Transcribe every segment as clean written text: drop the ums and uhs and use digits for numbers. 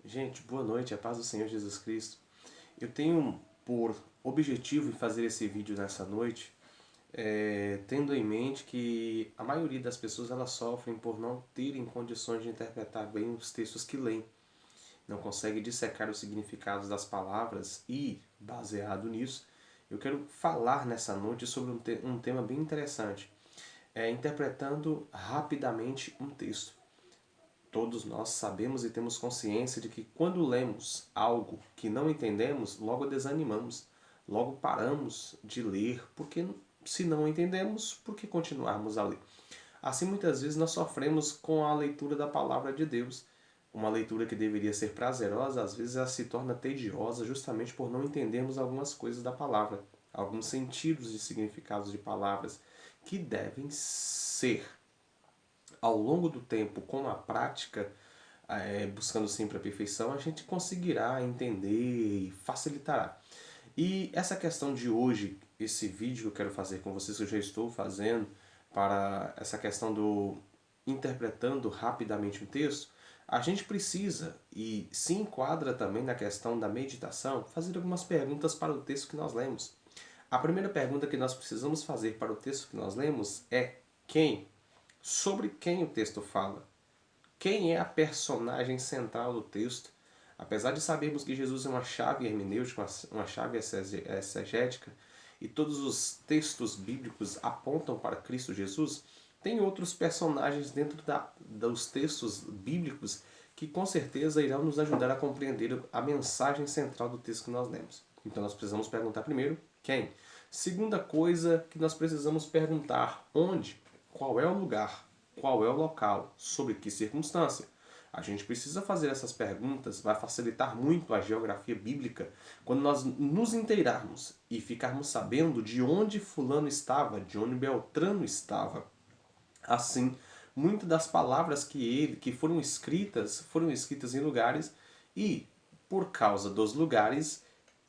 Gente, boa noite, a paz do Senhor Jesus Cristo. Eu tenho por objetivo em fazer esse vídeo nessa noite, tendo em mente que a maioria das pessoas elas sofrem por não terem condições de interpretar bem os textos que leem. Não conseguem dissecar os significados das palavras e, baseado nisso, eu quero falar nessa noite sobre um tema bem interessante. Interpretando rapidamente um texto. Todos nós sabemos e temos consciência de que quando lemos algo que não entendemos, logo desanimamos, logo paramos de ler, porque se não entendemos, por que continuarmos a ler? Assim, muitas vezes nós sofremos com a leitura da palavra de Deus. Uma leitura que deveria ser prazerosa, às vezes ela se torna tediosa justamente por não entendermos algumas coisas da palavra, alguns sentidos e significados de palavras que devem ser ao longo do tempo, com a prática, buscando sempre a perfeição, a gente conseguirá entender e facilitará. E essa questão de hoje, esse vídeo que eu quero fazer com vocês, que eu já estou fazendo, para essa questão do interpretando rapidamente um texto, a gente precisa, e se enquadra também na questão da meditação, fazer algumas perguntas para o texto que nós lemos. A primeira pergunta que nós precisamos fazer para o texto que nós lemos é quem? Sobre quem o texto fala? Quem é a personagem central do texto? Apesar de sabermos que Jesus é uma chave hermenêutica, uma chave exegética, e todos os textos bíblicos apontam para Cristo Jesus, tem outros personagens dentro dos textos bíblicos que com certeza irão nos ajudar a compreender a mensagem central do texto que nós lemos. Então nós precisamos perguntar primeiro, quem? Segunda coisa que nós precisamos perguntar, onde? Qual é o lugar? Qual é o local? Sobre que circunstância? A gente precisa fazer essas perguntas, vai facilitar muito a geografia bíblica quando nós nos inteirarmos e ficarmos sabendo de onde fulano estava, de onde Beltrano estava. Assim, muitas das palavras que foram escritas em lugares e, por causa dos lugares,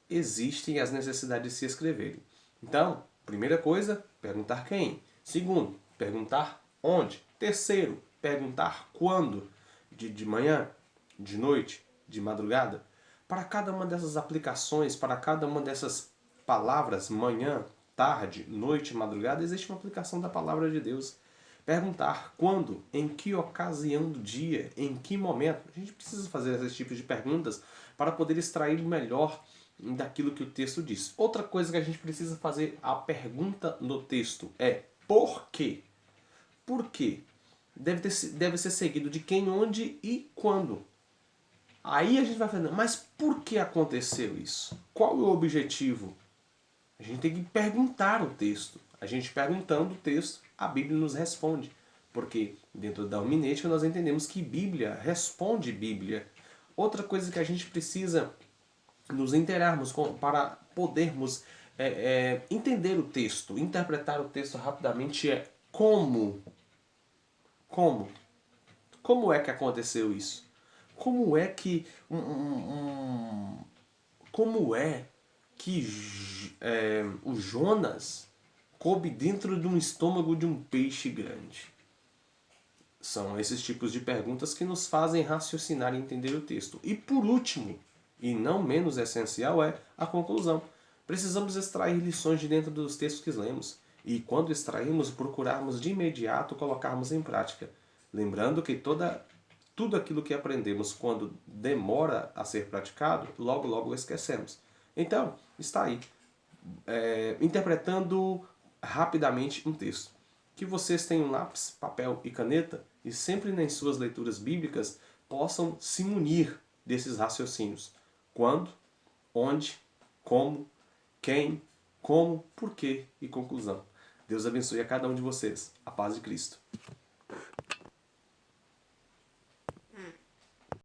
existem as necessidades de se escreverem. Então, primeira coisa, perguntar quem. Segundo, perguntar onde. Terceiro, perguntar quando. De manhã, de noite, de madrugada. Para cada uma dessas aplicações, para cada uma dessas palavras, manhã, tarde, noite, madrugada, existe uma aplicação da palavra de Deus. Perguntar quando, em que ocasião do dia, em que momento. A gente precisa fazer esses tipos de perguntas para poder extrair o melhor daquilo que o texto diz. Outra coisa que a gente precisa fazer, a pergunta no texto é por quê? Por quê? Deve ser seguido de quem, onde e quando. Aí a gente vai falando, mas por que aconteceu isso? Qual é o objetivo? A gente tem que perguntar o texto. A gente perguntando o texto, a Bíblia nos responde. Porque dentro da homilética nós entendemos que Bíblia responde Bíblia. Outra coisa que a gente precisa nos inteirarmos para podermos entender o texto, interpretar o texto rapidamente é como. Como? Como é que aconteceu isso? Como é que como é que o Jonas coube dentro de um estômago de um peixe grande? São esses tipos de perguntas que nos fazem raciocinar e entender o texto. E por último, e não menos essencial, é a conclusão. Precisamos extrair lições de dentro dos textos que lemos. E quando extraímos, procurarmos de imediato colocarmos em prática. Lembrando que tudo aquilo que aprendemos quando demora a ser praticado, logo logo esquecemos. Então, está aí. Interpretando rapidamente um texto. Que vocês tenham lápis, papel e caneta e sempre nas suas leituras bíblicas possam se munir desses raciocínios. Quando, onde, como, quem, como, porquê e conclusão. Deus abençoe a cada um de vocês. A paz de Cristo.